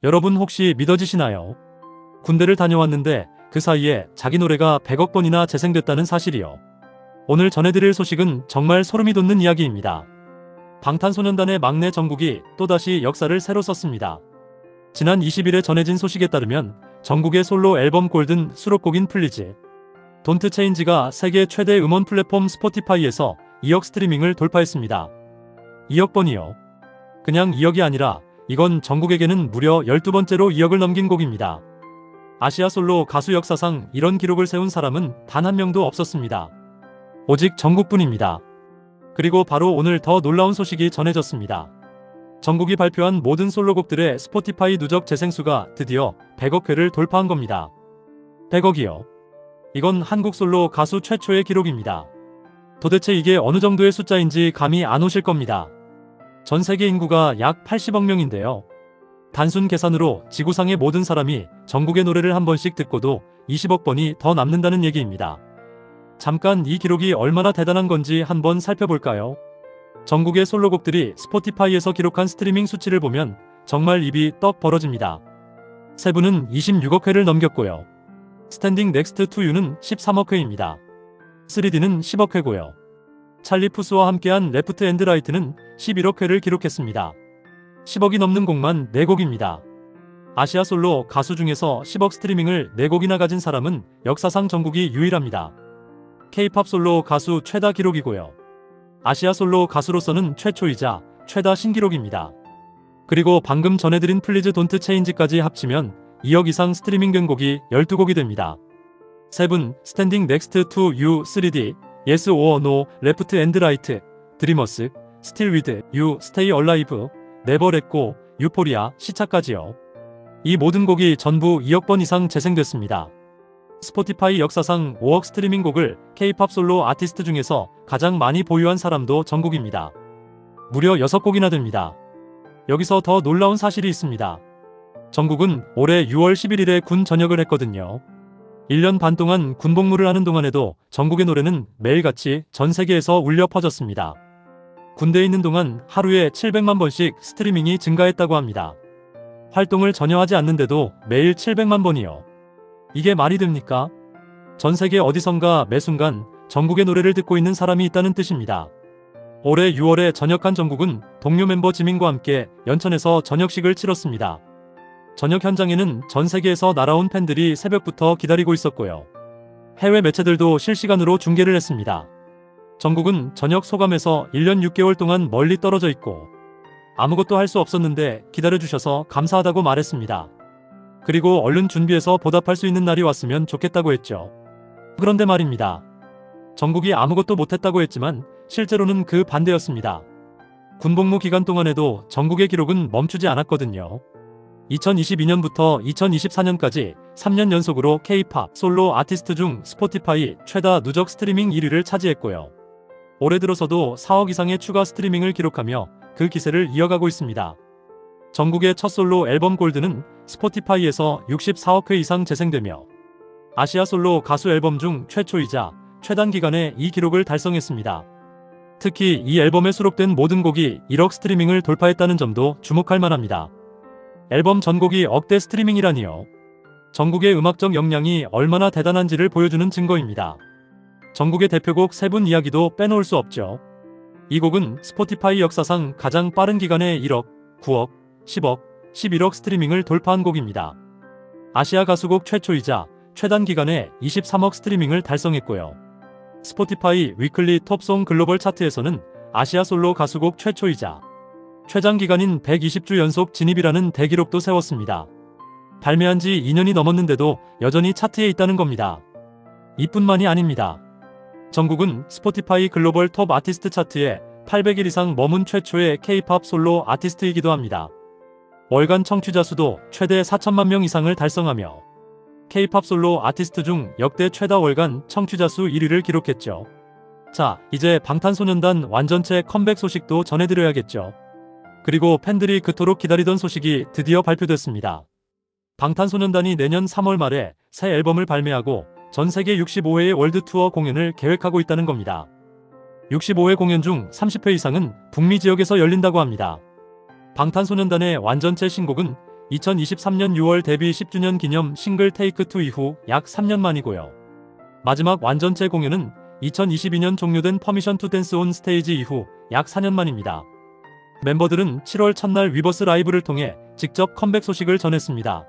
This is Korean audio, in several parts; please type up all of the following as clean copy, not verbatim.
여러분 혹시 믿어지시나요? 군대를 다녀왔는데 그 사이에 자기 노래가 100억 번이나 재생됐다는 사실이요. 오늘 전해드릴 소식은 정말 소름이 돋는 이야기입니다. 방탄소년단의 막내 정국이 또다시 역사를 새로 썼습니다. 지난 20일에 전해진 소식에 따르면 정국의 솔로 앨범 골든 수록곡인 플리즈, 돈트 체인지가 세계 최대 음원 플랫폼 스포티파이에서 2억 스트리밍을 돌파했습니다. 2억 번이요. 그냥 2억이 아니라 이건 정국에게는 무려 12번째로 2억을 넘긴 곡입니다. 아시아 솔로 가수 역사상 이런 기록을 세운 사람은 단 한 명도 없었습니다. 오직 정국뿐입니다. 그리고 바로 오늘 더 놀라운 소식이 전해졌습니다. 정국이 발표한 모든 솔로곡들의 스포티파이 누적 재생수가 드디어 100억 회를 돌파한 겁니다. 100억이요. 이건 한국 솔로 가수 최초의 기록입니다. 도대체 이게 어느 정도의 숫자인지 감이 안 오실 겁니다. 전 세계 인구가 약 80억 명인데요. 단순 계산으로 지구상의 모든 사람이 정국의 노래를 한 번씩 듣고도 20억 번이 더 남는다는 얘기입니다. 잠깐 이 기록이 얼마나 대단한 건지 한번 살펴볼까요? 정국의 솔로곡들이 스포티파이에서 기록한 스트리밍 수치를 보면 정말 입이 떡 벌어집니다. 세븐은 26억 회를 넘겼고요. 스탠딩 넥스트 투 유는 13억 회입니다. 3D는 10억 회고요. 찰리 푸스와 함께한 레프트 앤드 라이트는 11억 회를 기록했습니다. 10억이 넘는 곡만 4곡입니다. 아시아 솔로 가수 중에서 10억 스트리밍을 4곡이나 가진 사람은 역사상 정국이 유일합니다. K-팝 솔로 가수 최다 기록이고요. 아시아 솔로 가수로서는 최초이자 최다 신기록입니다. 그리고 방금 전해드린 플리즈 돈트 체인지까지 합치면 2억 이상 스트리밍된 곡이 12곡이 됩니다. 세븐, 스탠딩 넥스트 투 유, 3D, 예스 오어 노, 레프트 앤드 라이트, 드리머스, 스틸 위드 유, 스테이 얼라이브, 네버 렛고, 유포리아, 시차까지요. 이 모든 곡이 전부 2억 번 이상 재생됐습니다. 스포티파이 역사상 5억 스트리밍 곡을 K-팝 솔로 아티스트 중에서 가장 많이 보유한 사람도 정국입니다. 무려 6곡이나 됩니다. 여기서 더 놀라운 사실이 있습니다. 정국은 올해 6월 11일에 군 전역을 했거든요. 1년 반 동안 군복무를 하는 동안에도 정국의 노래는 매일같이 전 세계에서 울려 퍼졌습니다. 군대에 있는 동안 하루에 700만 번씩 스트리밍이 증가했다고 합니다. 활동을 전혀 하지 않는데도 매일 700만 번이요. 이게 말이 됩니까? 전 세계 어디선가 매 순간 정국의 노래를 듣고 있는 사람이 있다는 뜻입니다. 올해 6월에 전역한 정국은 동료 멤버 지민과 함께 연천에서 저녁식을 치렀습니다. 저녁 현장에는 전 세계에서 날아온 팬들이 새벽부터 기다리고 있었고요. 해외 매체들도 실시간으로 중계를 했습니다. 정국은 저녁 소감에서 1년 6개월 동안 멀리 떨어져 있고 아무것도 할 수 없었는데 기다려주셔서 감사하다고 말했습니다. 그리고 얼른 준비해서 보답할 수 있는 날이 왔으면 좋겠다고 했죠. 그런데 말입니다. 정국이 아무것도 못했다고 했지만 실제로는 그 반대였습니다. 군복무 기간 동안에도 정국의 기록은 멈추지 않았거든요. 2022년부터 2024년까지 3년 연속으로 K-팝 솔로 아티스트 중 스포티파이 최다 누적 스트리밍 1위를 차지했고요. 올해 들어서도 4억 이상의 추가 스트리밍을 기록하며 그 기세를 이어가고 있습니다. 정국의 첫 솔로 앨범 골드는 스포티파이에서 64억 회 이상 재생되며 아시아 솔로 가수 앨범 중 최초이자 최단 기간에 이 기록을 달성했습니다. 특히 이 앨범에 수록된 모든 곡이 1억 스트리밍을 돌파했다는 점도 주목할 만합니다. 앨범 전곡이 억대 스트리밍이라니요. 정국의 음악적 역량이 얼마나 대단한지를 보여주는 증거입니다. 정국의 대표곡 세븐 이야기도 빼놓을 수 없죠. 이 곡은 스포티파이 역사상 가장 빠른 기간에 1억, 9억, 10억, 11억 스트리밍을 돌파한 곡입니다. 아시아 가수곡 최초이자 최단 기간에 23억 스트리밍을 달성했고요. 스포티파이 위클리 톱송 글로벌 차트에서는 아시아 솔로 가수곡 최초이자 최장 기간인 120주 연속 진입이라는 대기록도 세웠습니다. 발매한 지 2년이 넘었는데도 여전히 차트에 있다는 겁니다. 이뿐만이 아닙니다. 정국은 스포티파이 글로벌 톱 아티스트 차트에 800일 이상 머문 최초의 K-팝 솔로 아티스트이기도 합니다. 월간 청취자 수도 최대 4천만 명 이상을 달성하며 K-팝 솔로 아티스트 중 역대 최다 월간 청취자 수 1위를 기록했죠. 자, 이제 방탄소년단 완전체 컴백 소식도 전해드려야겠죠. 그리고 팬들이 그토록 기다리던 소식이 드디어 발표됐습니다. 방탄소년단이 내년 3월 말에 새 앨범을 발매하고 전 세계 65회의 월드 투어 공연을 계획하고 있다는 겁니다. 65회 공연 중 30회 이상은 북미 지역에서 열린다고 합니다. 방탄소년단의 완전체 신곡은 2023년 6월 데뷔 10주년 기념 싱글 테이크 투 이후 약 3년 만이고요. 마지막 완전체 공연은 2022년 종료된 퍼미션 투 댄스 온 스테이지 이후 약 4년 만입니다. 멤버들은 7월 첫날 위버스 라이브를 통해 직접 컴백 소식을 전했습니다.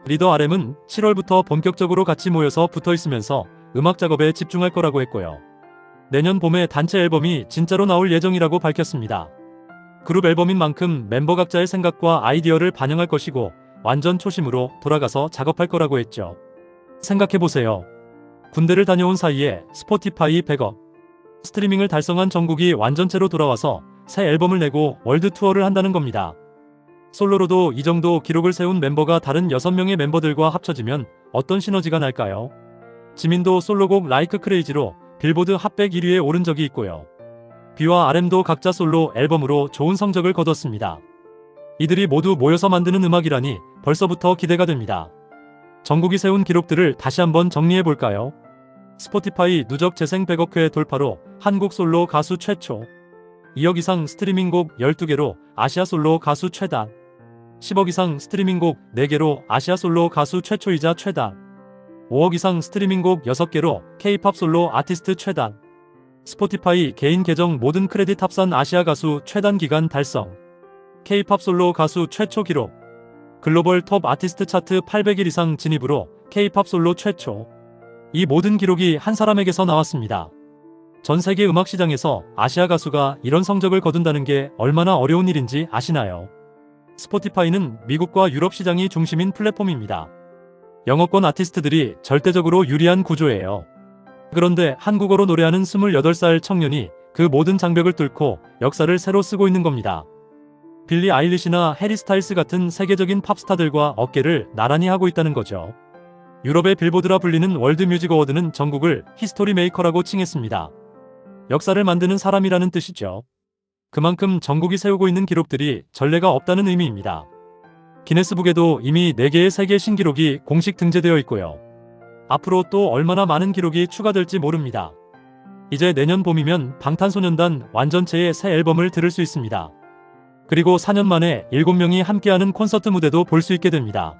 리더 RM은 7월부터 본격적으로 같이 모여서 붙어 있으면서 음악 작업에 집중할 거라고 했고요. 내년 봄에 단체 앨범이 진짜로 나올 예정이라고 밝혔습니다. 그룹 앨범인 만큼 멤버 각자의 생각과 아이디어를 반영할 것이고 완전 초심으로 돌아가서 작업할 거라고 했죠. 생각해보세요. 군대를 다녀온 사이에 스포티파이 100억 스트리밍을 달성한 정국이 완전체로 돌아와서 새 앨범을 내고 월드 투어를 한다는 겁니다. 솔로로도 이 정도 기록을 세운 멤버가 다른 6명의 멤버들과 합쳐지면 어떤 시너지가 날까요? 지민도 솔로곡 라이크 크레이지로 빌보드 핫100 1위에 오른 적이 있고요. B와 RM도 각자 솔로 앨범으로 좋은 성적을 거뒀습니다. 이들이 모두 모여서 만드는 음악이라니 벌써부터 기대가 됩니다. 정국이 세운 기록들을 다시 한번 정리해볼까요? 스포티파이 누적 재생 100억 회 돌파로 한국 솔로 가수 최초, 2억 이상 스트리밍곡 12개로 아시아 솔로 가수 최다, 10억 이상 스트리밍곡 4개로 아시아 솔로 가수 최초이자 최다, 5억 이상 스트리밍곡 6개로 K-팝 솔로 아티스트 최다, 스포티파이 개인 계정 모든 크레딧 합산 아시아 가수 최단 기간 달성, K-팝 솔로 가수 최초 기록, 글로벌 톱 아티스트 차트 800일 이상 진입으로 K-팝 솔로 최초. 이 모든 기록이 한 사람에게서 나왔습니다. 전 세계 음악 시장에서 아시아 가수가 이런 성적을 거둔다는 게 얼마나 어려운 일인지 아시나요? 스포티파이는 미국과 유럽 시장이 중심인 플랫폼입니다. 영어권 아티스트들이 절대적으로 유리한 구조예요. 그런데 한국어로 노래하는 28살 청년이 그 모든 장벽을 뚫고 역사를 새로 쓰고 있는 겁니다. 빌리 아일리시나 해리 스타일스 같은 세계적인 팝스타들과 어깨를 나란히 하고 있다는 거죠. 유럽의 빌보드라 불리는 월드 뮤직 어워드는 정국을 히스토리 메이커라고 칭했습니다. 역사를 만드는 사람이라는 뜻이죠. 그만큼 정국이 세우고 있는 기록들이 전례가 없다는 의미입니다. 기네스북에도 이미 4개의 세계 신기록이 공식 등재되어 있고요. 앞으로 또 얼마나 많은 기록이 추가될지 모릅니다. 이제 내년 봄이면 방탄소년단 완전체의 새 앨범을 들을 수 있습니다. 그리고 4년 만에 7명이 함께하는 콘서트 무대도 볼 수 있게 됩니다.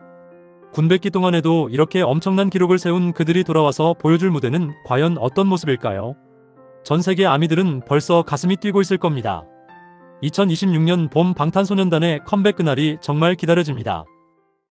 군백기 동안에도 이렇게 엄청난 기록을 세운 그들이 돌아와서 보여줄 무대는 과연 어떤 모습일까요? 전 세계 아미들은 벌써 가슴이 뛰고 있을 겁니다. 2026년 봄 방탄소년단의 컴백 그날이 정말 기다려집니다.